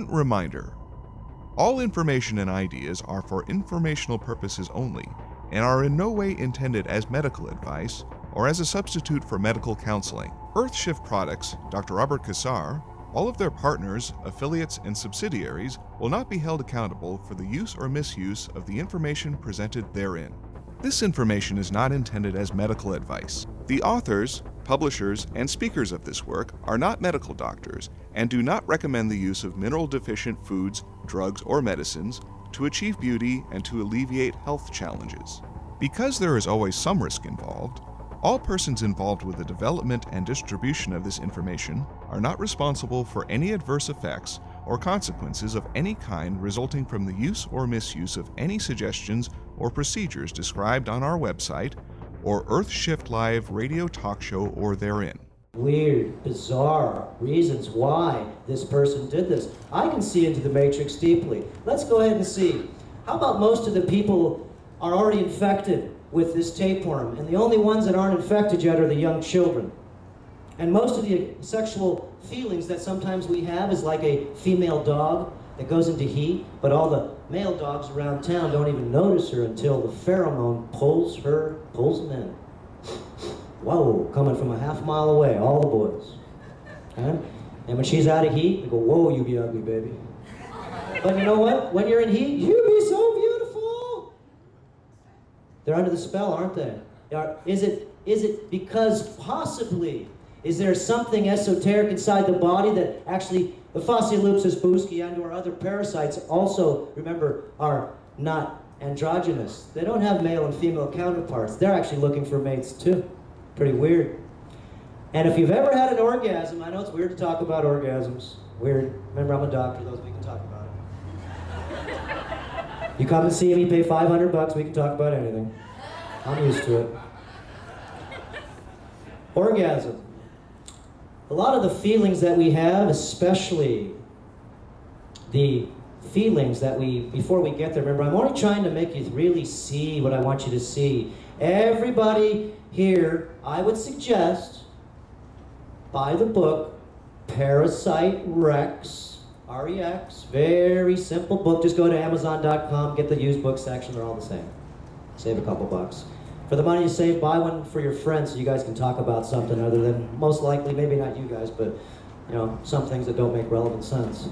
important reminder. All information and ideas are for informational purposes only and are in no way intended as medical advice or as a substitute for medical counseling. Earthshift Products, Dr. Robert Cassar, all of their partners, affiliates, and subsidiaries will not be held accountable for the use or misuse of the information presented therein. This information is not intended as medical advice. The authors, publishers, and speakers of this work are not medical doctors and do not recommend the use of mineral-deficient foods, drugs, or medicines to achieve beauty and to alleviate health challenges. Because there is always some risk involved, all persons involved with the development and distribution of this information are not responsible for any adverse effects or consequences of any kind resulting from the use or misuse of any suggestions or procedures described on our website or Earthshift Live radio talk show or therein. Weird, bizarre reasons why this person did this. I can see into the matrix deeply. Let's go ahead and see. How about most of the people are already infected with this tapeworm, and the only ones that aren't infected yet are the young children. And most of the sexual feelings that sometimes we have is like a female dog that goes into heat, but all the male dogs around town don't even notice her until the pheromone pulls them in. Whoa, coming from a half-mile away, all the boys. Okay? And when she's out of heat, they go, whoa, you be ugly, baby. But you know what? When you're in heat, you be so beautiful. They're under the spell, aren't they? Is it because possibly, is there something esoteric inside the body that actually, the Phaseolupus buski and or other parasites also, remember, are not androgynous. They don't have male and female counterparts. They're actually looking for mates too. Pretty weird. And if you've ever had an orgasm, I know it's weird to talk about orgasms. Weird. Remember, I'm a doctor, those we can talk about it. You come and see me, pay $500, we can talk about anything. I'm used to it. Orgasm. A lot of the feelings that we have, especially the feelings that before we get there, remember, I'm only trying to make you really see what I want you to see. Everybody here, I would suggest, buy the book, Parasite Rex, R-E-X, very simple book. Just go to Amazon.com, get the used book section, they're all the same. Save a couple bucks. For the money you save, buy one for your friends so you guys can talk about something other than, most likely, maybe not you guys, but you know, some things that don't make relevant sense.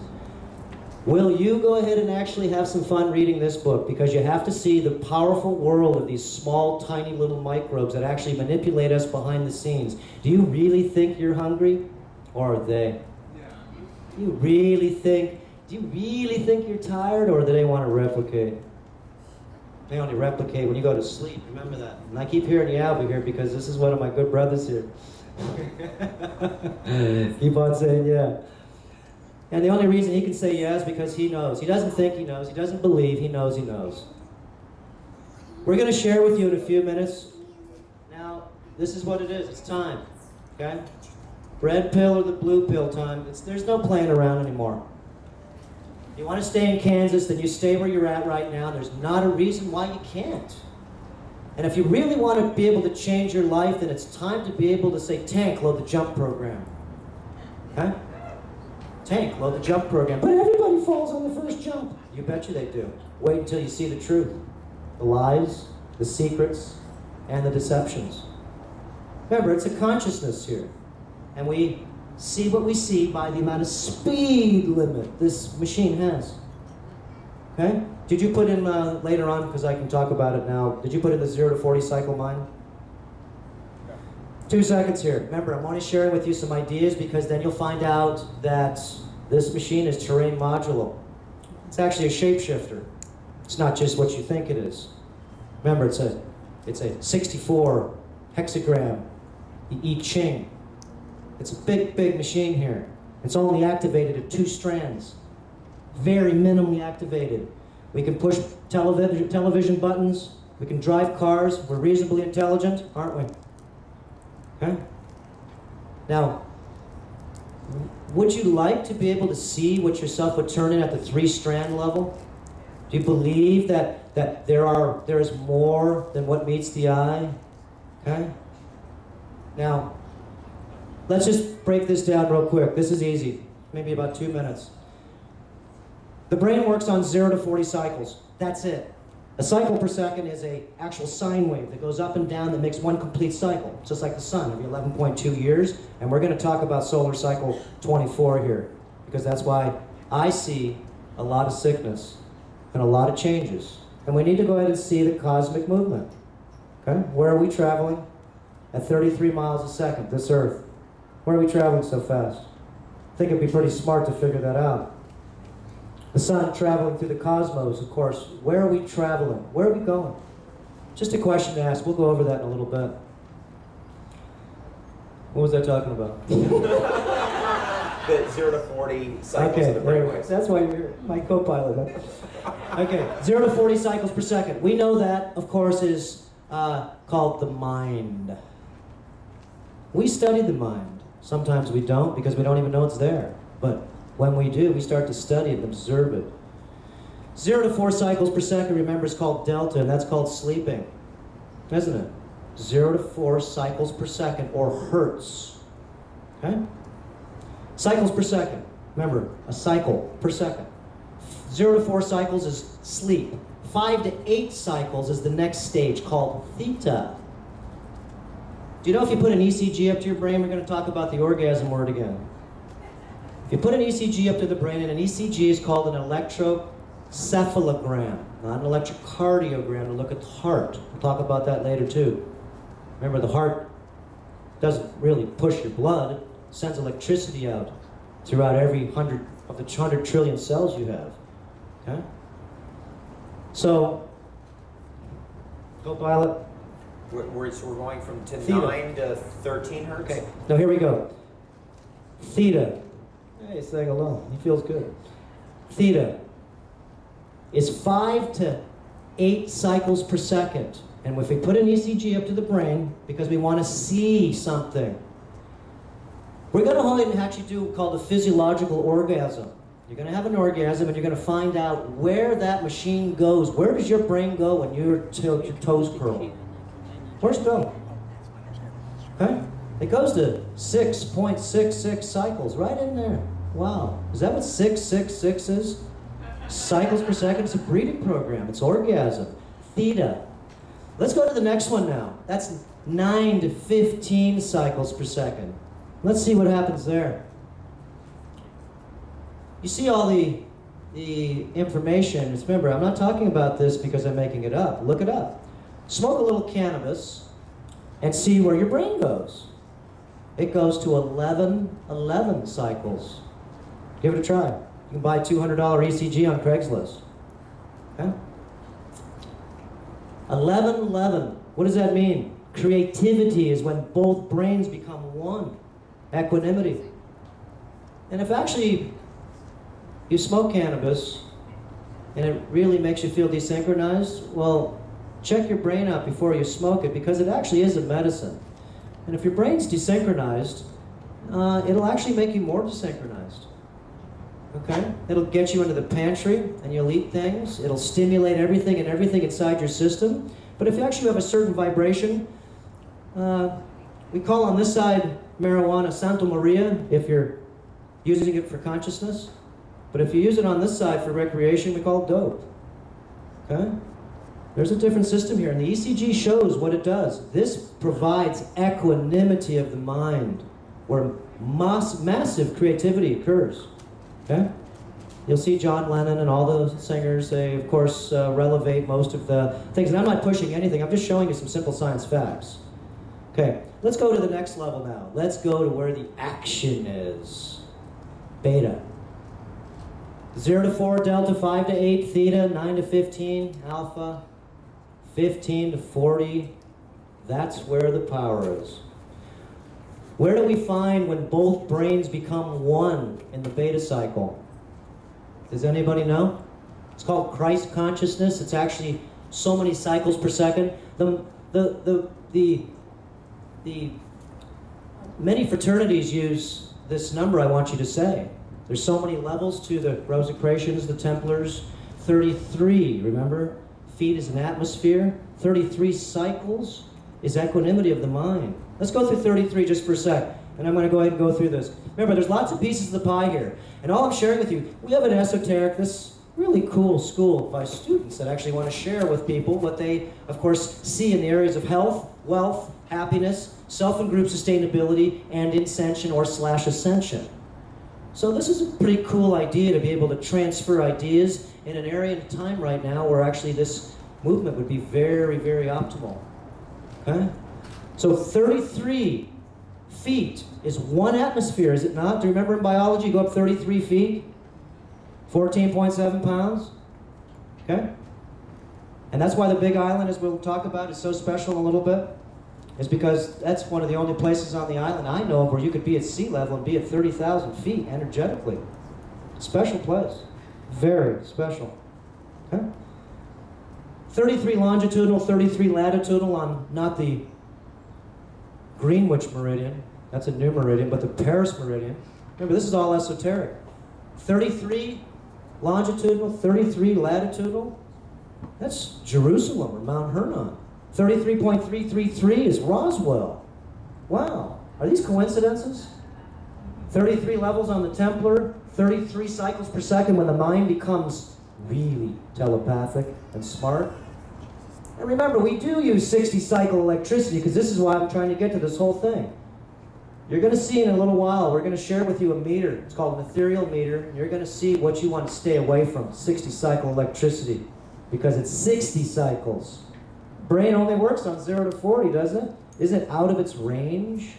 Will you go ahead and actually have some fun reading this book? Because you have to see the powerful world of these small, tiny little microbes that actually manipulate us behind the scenes. Do you really think you're hungry? Or are they? Do you really think you're tired, or do they want to replicate? They only replicate when you go to sleep, remember that. And I keep hearing you over here because this is one of my good brothers here. Keep on saying yeah. And the only reason he can say yeah is because he knows. He doesn't think he knows, he doesn't believe, he knows he knows. We're going to share with you in a few minutes. Now, this is what it is, it's time, okay? Red pill or the blue pill time, there's no playing around anymore. You want to stay in Kansas, then you stay where you're at right now. There's not a reason why you can't. And if you really want to be able to change your life, then it's time to be able to say, tank, load the jump program. Okay? Tank, load the jump program. But everybody falls on the first jump. You betcha they do. Wait until you see the truth. The lies, the secrets, and the deceptions. Remember, it's a consciousness here. And we see what we see by the amount of speed limit this machine has. Okay? Did you put in, later on, because I can talk about it now, did you put in the 0 to 40 cycle mind? 2 seconds here. Remember, I'm only sharing with you some ideas because then you'll find out that this machine is terrain modular. It's actually a shapeshifter. It's not just what you think it is. Remember, it's a 64 hexagram I Ching. It's a big, big machine here. It's only activated at 2 strands. Very minimally activated. We can push television buttons. We can drive cars. We're reasonably intelligent, aren't we? Okay? Now, would you like to be able to see what yourself would turn in at the 3-strand level? Do you believe that there is more than what meets the eye? Okay? Now, let's just break this down real quick. This is easy. Maybe about 2 minutes. The brain works on 0 to 40 cycles. That's it. A cycle per second is an actual sine wave that goes up and down that makes one complete cycle, just like the sun, every 11.2 years. And we're going to talk about solar cycle 24 here, because that's why I see a lot of sickness and a lot of changes. And we need to go ahead and see the cosmic movement. Okay? Where are we traveling? At 33 miles a second, this Earth. Where are we traveling so fast? I think it'd be pretty smart to figure that out. The sun traveling through the cosmos, of course. Where are we traveling? Where are we going? Just a question to ask. We'll go over that in a little bit. What was I talking about? The 0 to 40 cycles of the brainwaves. That's why you're my co-pilot. Huh? Okay, 0 to 40 cycles per second. We know that, of course, is called the mind. We study the mind. Sometimes we don't, because we don't even know it's there. But when we do, we start to study it and observe it. 0 to 4 cycles per second, remember, is called delta, and that's called sleeping, isn't it? 0 to 4 cycles per second, or hertz. Okay? Cycles per second. Remember, a cycle per second. 0 to 4 cycles is sleep. 5 to 8 cycles is the next stage, called theta. Do you know if you put an ECG up to your brain, we're going to talk about the orgasm word again. If you put an ECG up to the brain, and an ECG is called an electrocephalogram, not an electrocardiogram, to look at the heart. We'll talk about that later too. Remember, the heart doesn't really push your blood, it sends electricity out throughout every 100 of the 100 trillion cells you have. Okay? So, co-pilot. We're going from Theta. 9 to 13 hertz? Okay, now here we go. Theta. Hey, he's saying hello. He feels good. Theta is 5 to 8 cycles per second. And if we put an ECG up to the brain, because we want to see something, we're going to actually do what's called a physiological orgasm. You're going to have an orgasm, and you're going to find out where that machine goes. Where does your brain go when your toes curl? Where's it go? Okay? It goes to 6.66 cycles, right in there. Wow. Is that what 666 is? Cycles per second? It's a breeding program. It's orgasm. Theta. Let's go to the next one now. That's 9 to 15 cycles per second. Let's see what happens there. You see all the information. Remember, I'm not talking about this because I'm making it up. Look it up. Smoke a little cannabis and see where your brain goes. It goes to 11 cycles. Give it a try. You can buy a $200 ECG on Craigslist. Okay? 11. What does that mean? Creativity is when both brains become one. Equanimity. And if actually you smoke cannabis and it really makes you feel desynchronized, well, check your brain out before you smoke it, because it actually is a medicine. And if your brain's desynchronized, it'll actually make you more desynchronized. Okay? It'll get you into the pantry and you'll eat things. It'll stimulate everything inside your system. But if you actually have a certain vibration, we call on this side marijuana Santa Maria if you're using it for consciousness. But if you use it on this side for recreation, we call it dope. Okay? There's a different system here, and the ECG shows what it does. This provides equanimity of the mind, where massive creativity occurs. Okay? You'll see John Lennon and all the singers, they of course relevate most of the things. And I'm not pushing anything, I'm just showing you some simple science facts. Okay, let's go to the next level now. Let's go to where the action is. Beta. 0 to 4, delta, 5 to 8, theta, 9 to 15, alpha, 15 to 40. That's where the power is. Where do we find when both brains become one in the beta cycle? Does anybody know? It's called Christ consciousness. It's actually so many cycles per second. The many fraternities use this number I want you to say. There's so many levels to the Rosicrucians, the Templars. 33, remember? Feet is an atmosphere. 33 cycles is equanimity of the mind. Let's go through 33 just for a sec, and I'm going to go ahead and go through this. Remember, there's lots of pieces of the pie here, and all I'm sharing with you, we have an esoteric, this really cool school by students that actually want to share with people what they, of course, see in the areas of health, wealth, happiness, self and group sustainability, and ascension or slash ascension. So this is a pretty cool idea to be able to transfer ideas in an area and time right now where actually this movement would be very, very optimal. Okay? So 33 feet is 1 atmosphere, is it not? Do you remember in biology, you go up 33 feet? 14.7 pounds? Okay? And that's why the Big Island, as we'll talk about, is so special in a little bit. Is because that's one of the only places on the island I know of where you could be at sea level and be at 30,000 feet energetically. Special place. Very special. Okay? 33 longitudinal, 33 latitudinal on not the Greenwich meridian, that's a new meridian, but the Paris meridian. Remember, this is all esoteric. 33 longitudinal, 33 latitudinal, that's Jerusalem or Mount Hermon. 33.333 is Roswell. Wow, are these coincidences? 33 levels on the Templar, 33 cycles per second when the mind becomes really telepathic and smart. And remember, we do use 60 cycle electricity because this is why I'm trying to get to this whole thing. You're going to see in a little while, we're going to share with you a meter. It's called an ethereal meter. And you're going to see what you want to stay away from, 60 cycle electricity, because it's 60 cycles. Brain only works on 0 to 40, doesn't it? Isn't it out of its range?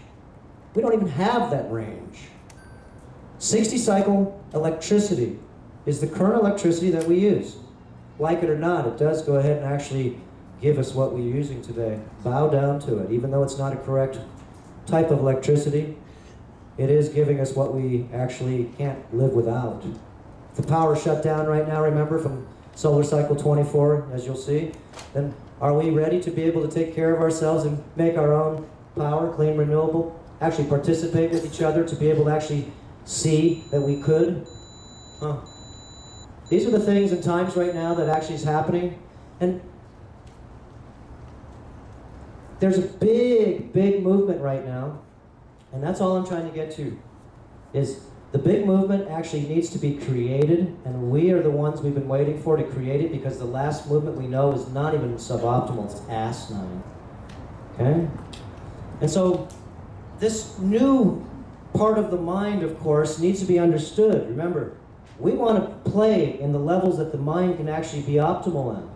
We don't even have that range. 60 cycle electricity is the current electricity that we use. Like it or not, it does go ahead and actually give us what we're using today. Bow down to it. Even though it's not a correct type of electricity, it is giving us what we actually can't live without. If the power shut down right now, remember, from solar cycle 24, as you'll see, then are we ready to be able to take care of ourselves and make our own power, clean, renewable, actually participate with each other to be able to actually see that we could? Huh. These are the things and times right now that actually is happening. And there's a big, big movement right now, and that's all I'm trying to get to, is the big movement actually needs to be created, and we are the ones we've been waiting for to create it, because the last movement we know is not even suboptimal, it's asinine. Okay? And so this new part of the mind, of course, needs to be understood. Remember, we want to play in the levels that the mind can actually be optimal in.